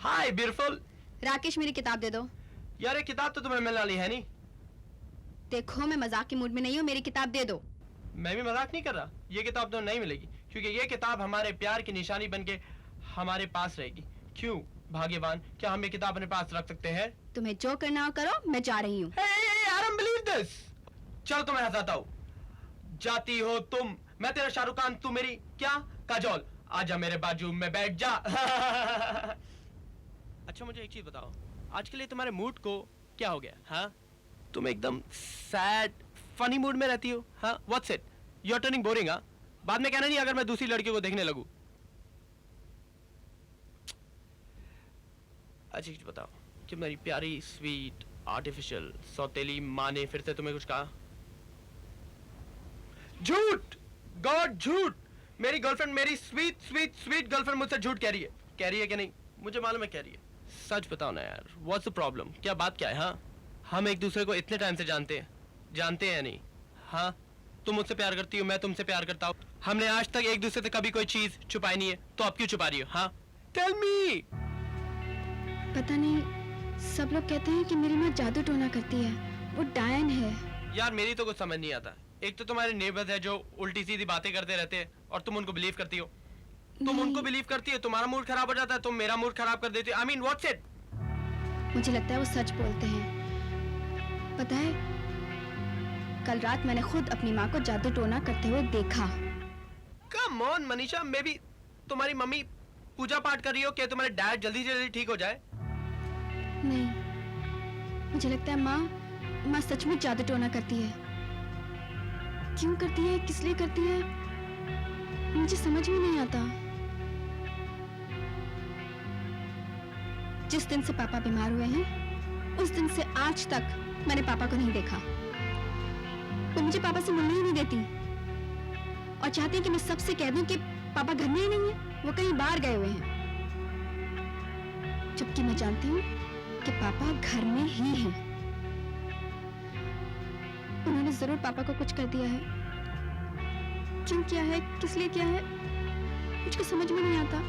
हाय beautiful. Rakesh मेरी किताब दे दो। यार ये किताब तो तुम्हें मिलने वाली है नहीं। देखो मैं मजाक के मूड में नहीं हूँ, मेरी किताब दे दो। मैं भी मजाक नहीं कर रहा, ये किताब तो नहीं मिलेगी क्योंकि ये किताब हमारे प्यार की निशानी बनके हमारे पास रहेगी। क्यों भाग्यवान, क्या हम ये किताब अपने पास रख सकते हैं? तुम्हें जो करना हो करो, मैं जा रही हूँ। चल तुम्हें हंसाता हूँ। जाती हो तुम, मैं तेरा शाहरुख खान, तू मेरी क्या काजोल। आजा मेरे बाजू में बैठ जा। अच्छा मुझे एक चीज बताओ, आज के लिए तुम्हारे मूड को क्या हो गया? हाँ तुम एकदम सैड फनी मूड में रहती हो। हाँ what's it, you are turning boring. हाँ बाद में कहना नहीं अगर मैं दूसरी लड़कियों को देखने लगूं। अच्छा चीज बताओ कि मेरी प्यारी स्वीट आर्टिफिशियल सौतेली माँ ने फिर से तुम्हें कुछ कहा? झूठ, गॉड झूठ। मेरी गर्लफ्रेंड, मेरी स्वीट स्वीट स्वीट गर्लफ्रेंड मुझसे झूठ कह रही है कि नहीं? मुझे मालूम है कह रही है। सच बताओ ना यार, व्हाट्स द प्रॉब्लम? क्या बात क्या है? हाँ हम एक दूसरे को इतने टाइम से जानते हैं या नहीं? हाँ तुम मुझसे प्यार करती हो, मैं तुमसे प्यार करता हूँ। हमने आज तक एक दूसरे से कभी कोई चीज छुपाई नहीं है, तो अब क्यों छुपा रही हो? हाँ टेल मी। पता नहीं, सब लोग कहते हैं कि मेरी माँ जादू टोना करती है, वो डायन है। यार मेरी तो कुछ समझ नहीं आता। एक तो तुम्हारे नेबर्स है जो उल्टी सीधी बातें करते रहते हैं और तुम उनको बिलीव करती हो। तुम उनको बिलीव करती हो, तुम्हारा मूड खराब हो जाता है, तुम मेरा मूड खराब कर देती हो। I mean what's it? मुझे लगता है वो सच बोलते हैं। पता है, कल रात मैंने खुद अपनी माँ को जादू टोना करते हुए देखा। Come on Manisha, may be तुम्हारी मम्मी पूजा पाठ कर रही हो कि तुम्हारे डैड जल्दी से जल्दी ठीक हो जाए। नहीं, मुझे लगता है माँ सच में जादू टोना करती है। क्यों करती है, किस लिए करती है, मुझे समझ में नहीं आता। जिस दिन से पापा बीमार हुए हैं, उस दिन से आज तक मैंने पापा को नहीं देखा। वो मुझे पापा से मिलने ही नहीं देती और चाहती है कि मैं सबसे कह दूं कि पापा घर में ही नहीं है, वो कहीं बाहर गए हुए हैं। जबकि मैं जानती हूँ कि पापा घर में ही हैं। उन्होंने जरूर पापा को कुछ कर दिया है। क्यों किया है, किस लिए किया है, मुझको समझ में नहीं आता।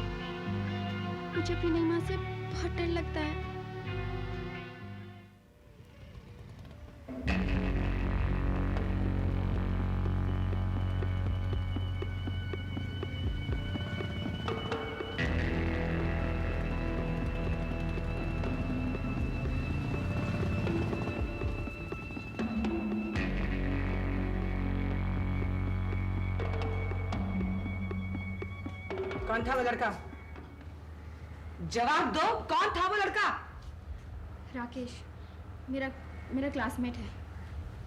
मुझे अपनी नई माँ से बहुत डर लगता है। कौन था वो लड़का? जवाब दो, कौन था वो लड़का? राकेश, मेरा क्लासमेट है।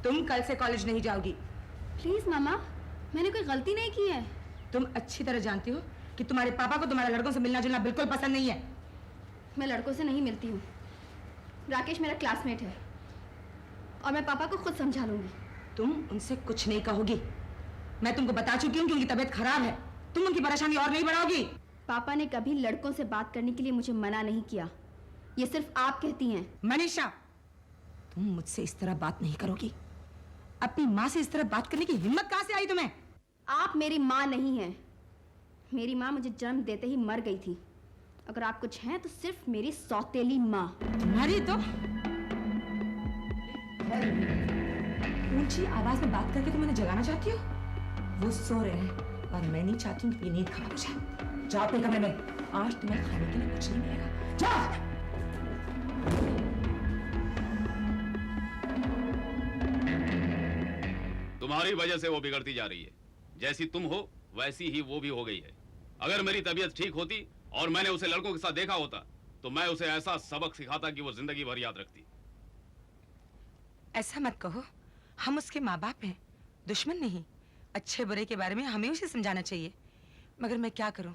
तुम कल से कॉलेज नहीं जाओगी। प्लीज मामा, मैंने कोई गलती नहीं की है। तुम अच्छी तरह जानती हो कि तुम्हारे पापा को तुम्हारे लड़कों से मिलना जुलना बिल्कुल पसंद नहीं है। मैं लड़कों से नहीं मिलती हूँ। राकेश मेरा क्लासमेट है और मैं पापा को खुद समझा लूंगी। तुम उनसे कुछ नहीं कहोगी। मैं तुमको बता चुकी हूँ कि उनकी तबीयत खराब है। तुम उनकी परेशानी और नहीं बढ़ाओगी। पापा ने कभी लड़कों से बात करने के लिए मुझे मना नहीं किया। ये सिर्फ आप कहती हैं। मनीषा, तुम मुझसे इस तरह बात नहीं करोगी। अपनी माँ से इस तरह बात करने की हिम्मत कहाँ से आई तुम्हें? आप मेरी माँ नहीं हैं। मेरी माँ मुझे जन्म देते ही मर गई थी। अगर आप कुछ हैं तो सिर्फ मेरी सौतेली माँ। तुम्हारी तो ऊंची आवाज में बात करके तुम उन्हें जगाना चाहती हो। वो सो रहे हैं और मैं नहीं चाहती हूँ कि नींद खराब हो जाए। जाओ अपने कमरे में, आज तुम्हें खाने के लिए कुछ नहीं मिलेगा। जाओ। तुम्हारी वजह से वो बिगड़ती जा रही है। जैसी तुम हो वैसी ही वो भी हो गई है। अगर मेरी तबीयत ठीक होती और मैंने उसे लड़कों के साथ देखा होता तो मैं उसे ऐसा सबक सिखाता कि वो जिंदगी भर याद रखती। ऐसा मत कहो, हम उसके माँ बाप हैं, दुश्मन नहीं। अच्छे बुरे के बारे में हमें उसे समझाना चाहिए, मगर मैं क्या करूं,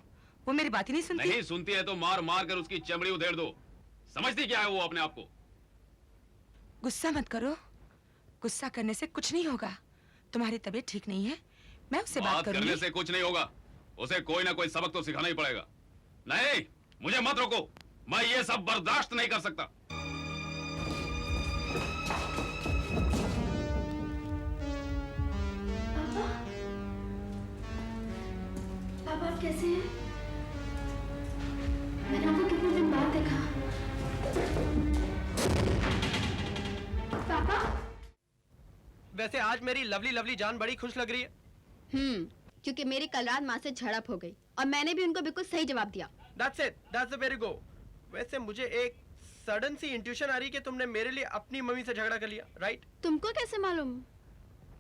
वो मेरी बात ही नहीं सुनती। नहीं सुनती है तो मार मार कर उसकी चमड़ी उधेड़ दो। समझती क्या है वो अपने आप को? गुस्सा मत करो, गुस्सा करने से कुछ नहीं होगा। तुम्हारी तबीयत ठीक नहीं है, मैं उससे बात करूंगी। करने से कुछ नहीं होगा, उसे कोई ना कोई सबक तो सिखाना ही पड़ेगा। नहीं, मुझे मत रोको, मैं ये सब बर्दाश्त नहीं कर सकता। पापा आप कैसे हैं? मैंने आपको कितने दिन बाद देखा। वैसे आज मेरी लवली लवली जान बड़ी खुश लग रही है। क्योंकि मेरी कल रात माँ से झड़प हो गई और मैंने भी उनको बिल्कुल सही जवाब दिया। That's it, that's the very go. वैसे मुझे एक सडन सी इंट्यूशन आ रही कि तुमने मेरे लिए अपनी मम्मी से झगड़ा कर लिया, राइट? तुमको कैसे मालूम?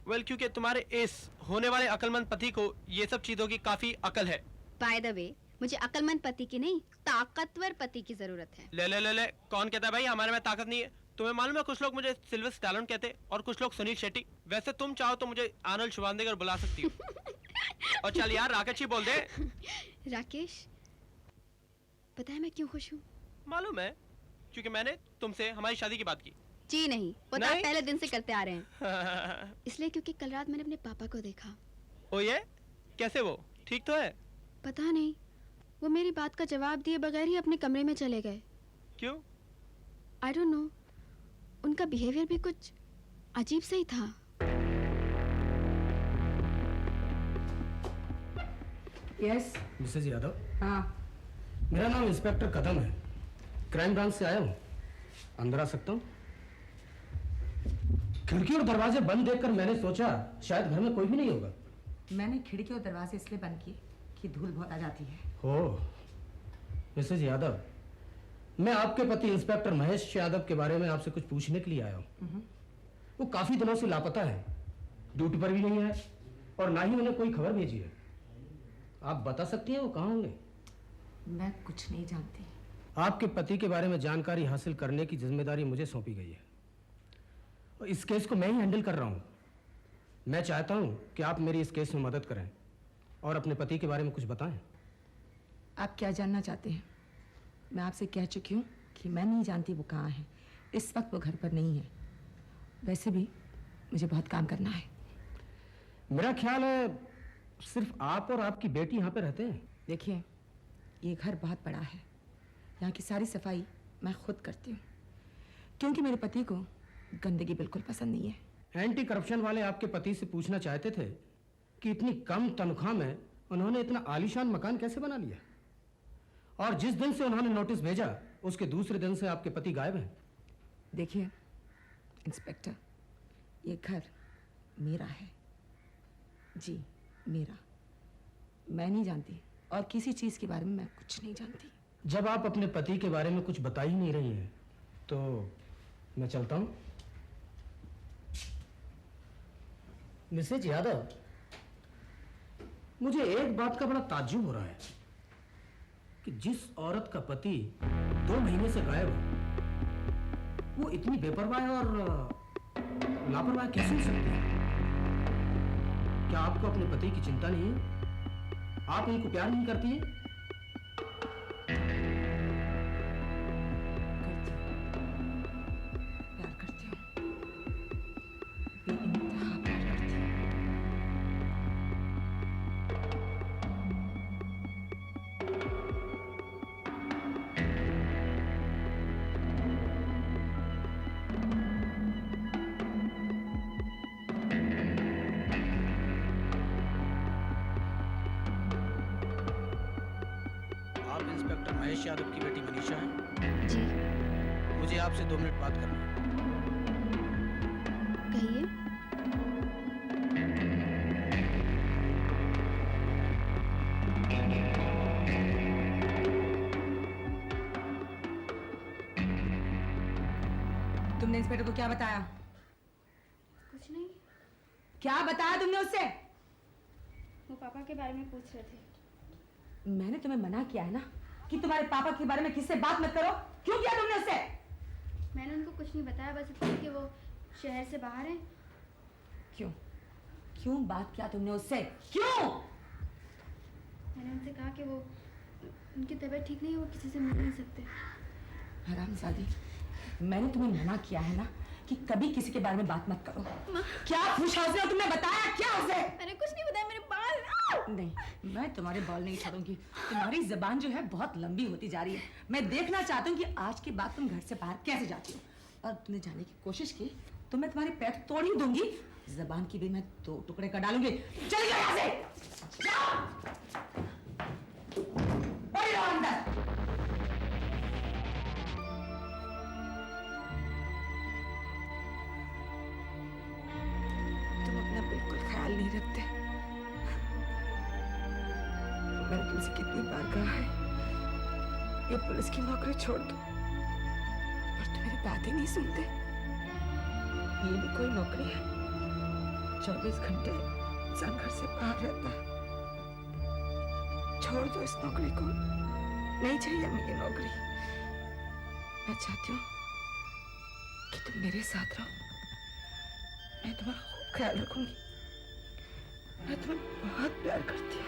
वेल क्योंकि तुम्हारे इस होने वाले अक्लमंद पति को ये सब चीजों की काफी अकल है। बाय द वे, मुझे अक्लमंद पति की नहीं, ताकतवर पति की जरूरत है। ले ले ले ले, कौन कहता है भाई हमारे में ताकत नहीं है? तुम्हें मालूम है कुछ लोग मुझे सिल्वर स्टैलोन कहते और कुछ लोग सुनील शेट्टी। वैसे तुम चाहो तो मुझे आर्नल्ड शुवानदेगर बुला सकती हो। और चल यार राकेश ही बोल दे। राकेश, पता है मैं क्यों खुश हूँ? मालूम है, क्योंकि मैंने तुमसे हमारी शादी की बात की। जी नहीं, वो तो आप नहीं? पहले दिन से करते आ रहे हैं। इसलिए क्योंकि कल रात मैंने अपने पापा को देखा। ओ ये कैसे? वो ठीक तो है? पता नहीं, वो मेरी बात का जवाब दिए बगैर ही अपने कमरे में चले गए। क्यों? आई डोंट नो, उनका बिहेवियर भी कुछ अजीब सा ही था। यस। मिसेज यादव, हाँ, मेरा नाम इंस्पेक्टर कदम है, क्राइम ब्रांच से आया हूँ। अंदर आ सकता हूँ? खिड़की और दरवाजे बंद देखकर मैंने सोचा शायद घर में कोई भी नहीं होगा। मैंने खिड़की और दरवाजे इसलिए बंद किए कि धूल बहुत आ जाती है। हो मिसेज यादव, मैं आपके पति इंस्पेक्टर महेश यादव के बारे में आपसे कुछ पूछने के लिए आया हूँ। वो काफी दिनों से लापता है, ड्यूटी पर भी नहीं है और ना ही उन्हें कोई खबर भेजी है। आप बता सकती हैं वो कहाँ होंगे? मैं कुछ नहीं जानती। आपके पति के बारे में जानकारी हासिल करने की जिम्मेदारी मुझे सौंपी गई है और इस केस को मैं ही हैंडल कर रहा हूँ। मैं चाहता हूँ कि आप मेरी इस केस में मदद करें और अपने पति के बारे में कुछ बताएं। आप क्या जानना चाहते हैं? मैं आपसे कह चुकी हूँ कि मैं नहीं जानती वो कहाँ है। इस वक्त वो घर पर नहीं है। वैसे भी मुझे बहुत काम करना है। मेरा ख्याल है सिर्फ आप और आपकी बेटी यहाँ पे रहते हैं। देखिए, ये घर बहुत बड़ा है। यहाँ की सारी सफाई मैं खुद करती हूँ क्योंकि मेरे पति को गंदगी बिल्कुल पसंद नहीं है। एंटी करप्शन वाले आपके पति से पूछना चाहते थे कि इतनी कम तनख्वाह में उन्होंने इतना आलीशान मकान कैसे बना लिया, और जिस दिन से उन्होंने नोटिस भेजा उसके दूसरे दिन से आपके पति गायब हैं। देखिए इंस्पेक्टर, ये घर मेरा है। जी मेरा। मैं नहीं जानती और किसी चीज के बारे में मैं कुछ नहीं जानती। जब आप अपने पति के बारे में कुछ बता ही नहीं रही हैं तो मैं चलता हूं। मिसेज यादव, मुझे एक बात का बड़ा ताज्जुब हो रहा है कि जिस औरत का पति 2 महीने से गायब है वो इतनी बेपरवाह और लापरवाह कैसे हो सकती है? क्या आपको अपने पति की चिंता नहीं है? आप उनको प्यार नहीं करती हैं? प्यार करती हूँ, बेइंतहा प्यार करती हूँ। आप इंस्पेक्टर महेश यादव की बेटी मनीषा हैं? जी मुझे आपसे 2 मिनट बात करनी है। कहिए। तुमने इंस्पेक्टर को क्या बताया? कुछ नहीं, क्या बताया तुमने उससे? वो पापा के बारे में पूछ रहे थे। मैंने तुम्हें मना किया है ना कि तुम्हारे पापा के बारे में किससे बात मत करो। क्यों किया तुमने उससे? मैंने उनको कुछ नहीं बताया, बस इतना कि वो शहर से बाहर हैं। क्यों? क्यों बात किया तुमने उससे? क्यों? मैंने उनसे कहा कि वो उनकी तबीयत ठीक नहीं है, वो किसी से मिल नहीं सकते। हरामजादी, मैंने तुम्हें मना किया है ना कि कभी किसी के बारे में बात मत करो। क्या पूछा उसने? तुमने बताया क्या उसे? मैंने कुछ नहीं बताया, मेरे बाल। नहीं, मैं तुम्हारे बाल नहीं छोड़ूंगी। तुम्हारी जबान जो है बहुत लंबी होती जा रही है। मैं देखना चाहती हूँ कि आज के बाद तुम घर से बाहर कैसे जाती हो। और तुमने जाने की कोशिश की तो मैं तुम्हारे पैर तोड़ ही दूंगी। जबान की भी मैं 2 टुकड़े कर डालूंगी। चल जाओ यहाँ से। जाओ। पड़ी रहो अंदर। मैंने तुमसे कितनी बार कहा है ये पुलिस की नौकरी छोड़ दो, पर तुम मेरी बात ही नहीं सुनते। ये भी कोई नौकरी है, 24 घंटे इंसान घर से बाहर रहता है। छोड़ दो इस नौकरी को, नहीं चाहिए हमें ये नौकरी। मैं चाहती हूँ कि तुम मेरे साथ रहो, मैं तुम्हारा खूब ख्याल रखूंगी। मैं तुम्हें बहुत प्यार करती हूँ।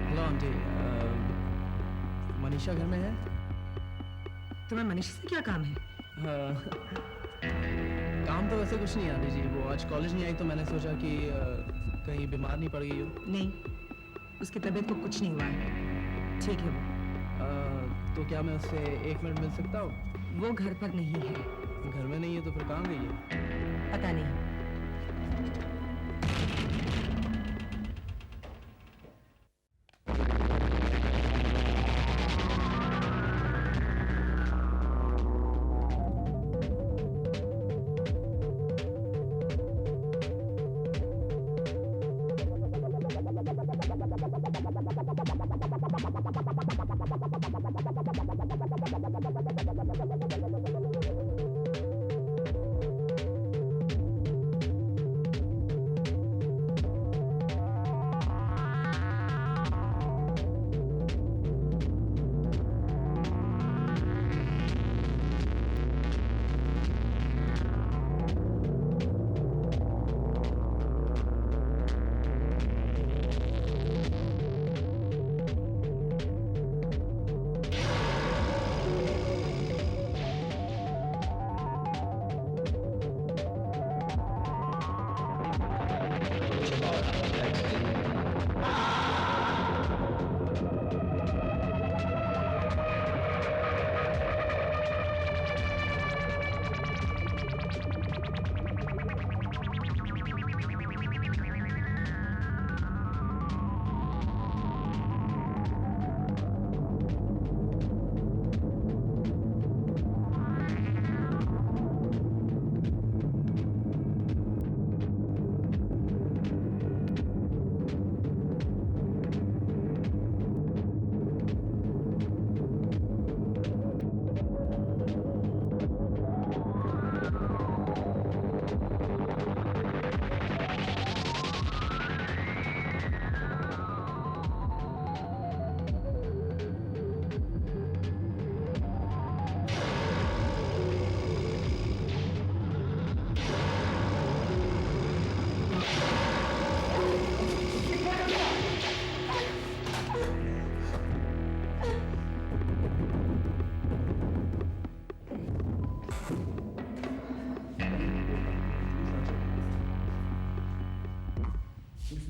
हेलो आंटी, मनीषा घर में है? तुम्हें मनीषा से क्या काम है? काम तो वैसे कुछ नहीं आंटी जी, वो आज कॉलेज नहीं आई तो मैंने सोचा कि कहीं बीमार नहीं पड़ गई हो। नहीं, उसकी तबीयत को कुछ नहीं हुआ है, ठीक है वो। तो क्या मैं उससे 1 मिनट मिल सकता हूँ? वो घर पर नहीं है। घर में नहीं है तो फिर कहाँ गई है? पता नहीं।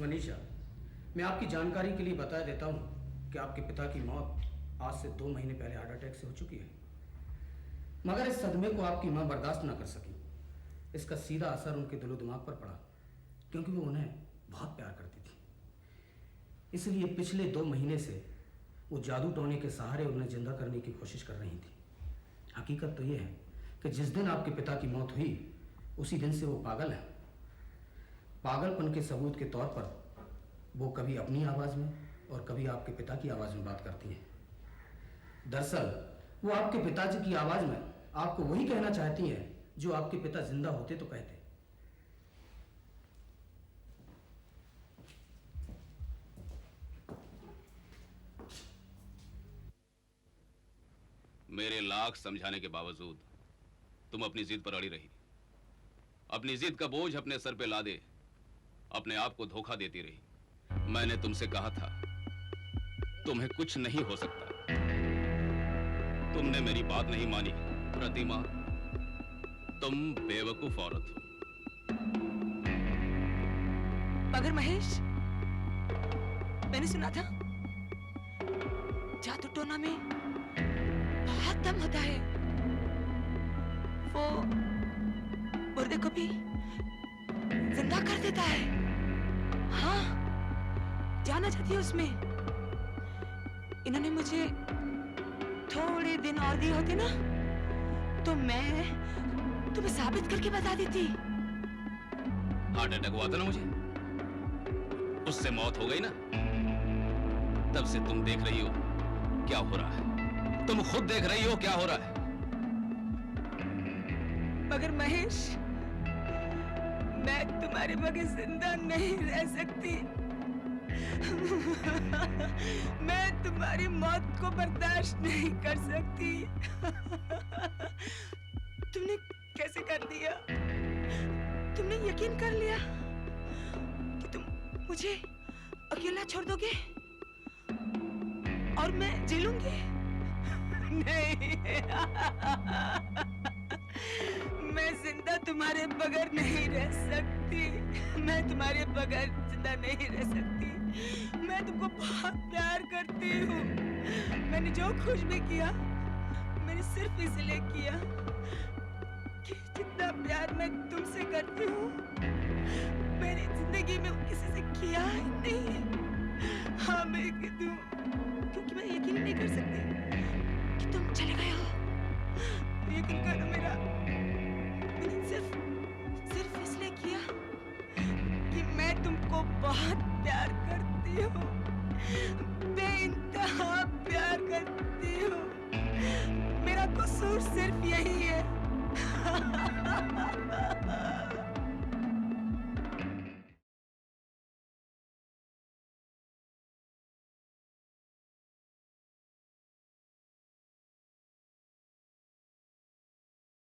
मनीषा, मैं आपकी जानकारी के लिए बता देता हूँ कि आपके पिता की मौत आज से 2 महीने पहले हार्ट अटैक से हो चुकी है, मगर इस सदमे को आपकी माँ बर्दाश्त ना कर सकी। इसका सीधा असर उनके दिलो दिमाग पर पड़ा, क्योंकि वो उन्हें बहुत प्यार करती थी। इसलिए पिछले 2 महीने से वो जादू टोने के सहारे उन्हें जिंदा करने की कोशिश कर रही थी। हकीकत तो ये है कि जिस दिन आपके पिता की मौत हुई उसी दिन से वो पागल है। पागलपन के सबूत के तौर पर वो कभी अपनी आवाज़ में और कभी आपके पिता की आवाज़ में बात करती है। दरअसल वो आपके पिताजी की आवाज़ में आपको वही कहना चाहती हैं जो आपके पिता जिंदा होते तो कहते। मेरे लाख समझाने के बावजूद तुम अपनी जिद पर अड़ी रही। अपनी जिद का बोझ अपने सर पे लादे अपने आप को धोखा देती रही। मैंने तुमसे कहा था तुम्हें कुछ नहीं हो सकता। तुमने मेरी बात नहीं मानी। प्रतिमा, तुम बेवकूफ औरत हो। मगर महेश, मैंने सुना था जादू टोना में बहुत दम होता है। वो मुर्दे को भी जिंदा कर देता है। हाँ, जाना चाहती है उसमें। इन्होंने मुझे थोड़े दिन और दिए होते ना, तो मैं तुम्हें साबित करके बता देती। हार्ट अटैक हुआ था ना मुझे, उससे मौत हो गई ना। तब से तुम देख रही हो क्या हो रहा है। तुम खुद देख रही हो क्या हो रहा है। मगर महेश, मैं तुम्हारे बगैर जिंदा नहीं रह सकती। मैं तुम्हारी मौत को बर्दाश्त नहीं कर सकती। तुमने कैसे कर दिया? तुमने यकीन कर लिया कि तुम मुझे अकेला छोड़ दोगे और मैं जी लूंगी? नहीं। मैं जिंदा तुम्हारे बगैर नहीं रह सकती। मैं तुम्हारे बगैर जिंदा नहीं रह सकती। मैं तुमको बहुत प्यार करती हूँ। मैंने जो कुछ भी किया मैंने सिर्फ इसलिए किया कि जितना प्यार मैं तुमसे करती हूँ मैंने जिंदगी में किसी से किया ही नहीं। हाँ, मैं कहती हूँ क्योंकि मैं यकीन नहीं कर सकती कि तुम चले गए हो। यकीन करो मेरा, मैंने सिर्फ इसलिए किया कि मैं तुमको बहुत प्यार करती हूँ, बेइंतहा प्यार करती हूँ। मेरा कसूर सिर्फ